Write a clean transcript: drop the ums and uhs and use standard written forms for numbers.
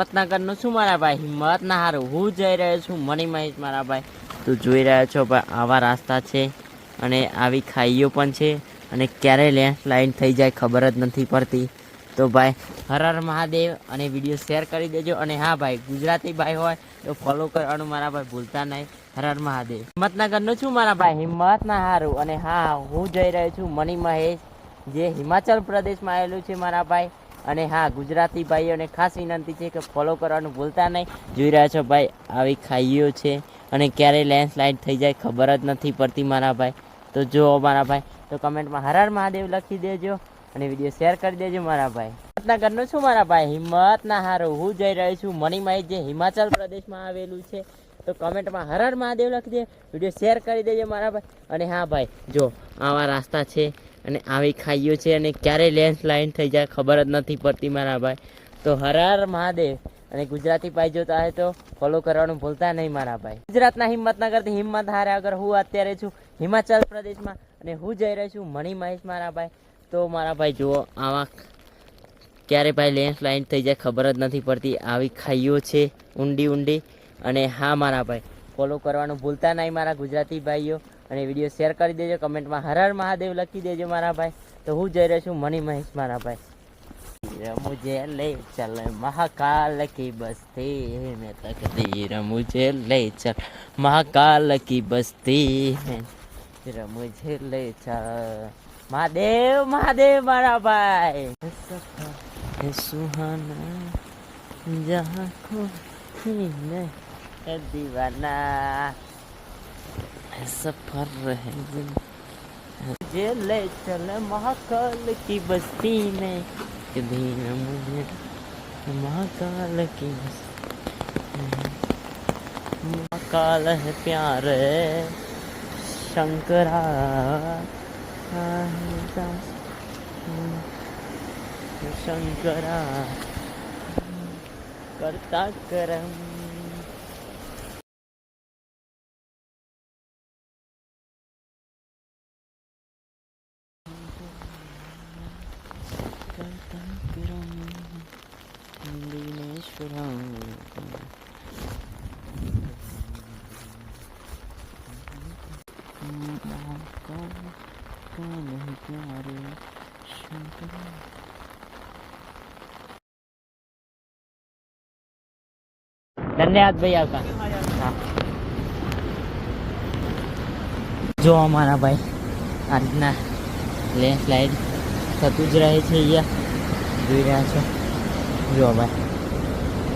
હિંમતનગરનું શું મારા ભાઈ, હિંમત ના હારું હું જઈ રહ્યો છું મની મહેશ મારા ભાઈ. તો જોઈ રહ્યા છો ભાઈ, આવા રાસ્તા છે અને આવી ખાઈઓ પણ છે અને ક્યારે લેન્ડસ્લાઇડ થઈ જાય ખબર જ નથી પડતી. તો ભાઈ હર હર મહાદેવ, અને વિડીયો શેર કરી દેજો. અને હા ભાઈ, ગુજરાતી ભાઈ હોય તો ફોલો કરવાનું મારા ભાઈ ભૂલતા નહીં. હર હર મહાદેવ. હિંમતનગરનું શું મારા ભાઈ, હિંમત ના હારું. અને હા, હું જઈ રહ્યો છું મની મહેશ, જે હિમાચલ પ્રદેશમાં આવેલું છે મારા ભાઈ. અને હા, ગુજરાતી ભાઈઓને ખાસ વિનંતી છે કે ફોલો કરવાનું ભૂલતા નહીં. જોઈ રહ્યા છો ભાઈ, આવી ખાઈઓ છે અને ક્યારે લેન્ડસ્લાઇડ થઈ જાય ખબર જ નથી પડતી મારા ભાઈ. તો જો મારા ભાઈ, તો કમેન્ટમાં હર હર મહાદેવ લખી દેજો અને વિડીયો શેર કરી દેજો મારા ભાઈ. હિંમતનગરનું શું મારા ભાઈ, હિંમત ના હારું હું જઈ રહ્યો છું મની મહેશ, જે હિમાચલ પ્રદેશમાં આવેલું છે. તો કમેન્ટમાં હર હર મહાદેવ લખી દેજો, વિડીયો શેર કરી દેજો મારા ભાઈ. અને હા ભાઈ, જો આવા રાસ્તા છે અને આવી ખાઈઓ છે અને ક્યારે લેન્ડસ્લાઇડ થઈ જાય ખબર જ નથી પડતી મારા ભાઈ. તો હર હર મહાદેવ. અને ગુજરાતી ભાઈ જોતા હોય તો ફોલો કરવાનું ભૂલતા નહીં મારા ભાઈ. ગુજરાતના હિંમતનગરથી હિંમત હારે આગળ હું અત્યારે છું હિમાચલ પ્રદેશમાં, અને હું જઈ રહ્યો છું મની મહેશ મારા ભાઈ. તો મારા ભાઈ જુઓ, આવા ક્યારે ભાઈ લેન્ડસ્લાઇડ થઈ જાય ખબર જ નથી પડતી. આવી ખાઈઓ છે ઊંડી ઊંડી. અને હા મારા ભાઈ, ફોલો કરવાનું ભૂલતા નહીં મારા ગુજરાતી ભાઈઓ, અને વિડીયો શેર કરી દેજો. કમેન્ટમાં હર હર મહાદેવ લખી દેજો મારા ભાઈ. તો હું જઈ રહ્યો છું મની મહેશ મારા ભાઈ. मुझे ले चल महाकाल की बस्ती में, तकदीर मुझे ले चल महाकाल की बस्ती में, मुझे ले चल महादेव महादेव मारा भाई. सुहाना जहाँ को दीवाना सफर है, मुझे ले चल महाकाल की बस्ती में, मुझे महाकाल की महाकाल है प्यार शंकरा, शंकरा करता करम. धन्यवाद भाई आपका. हाँ, जो हमारा भाई આ રીતના લેન્ડસ્લાઇડ થતું જ રહે છે અહીંયા જોઈ રહ્યા છો. જો ભાઈ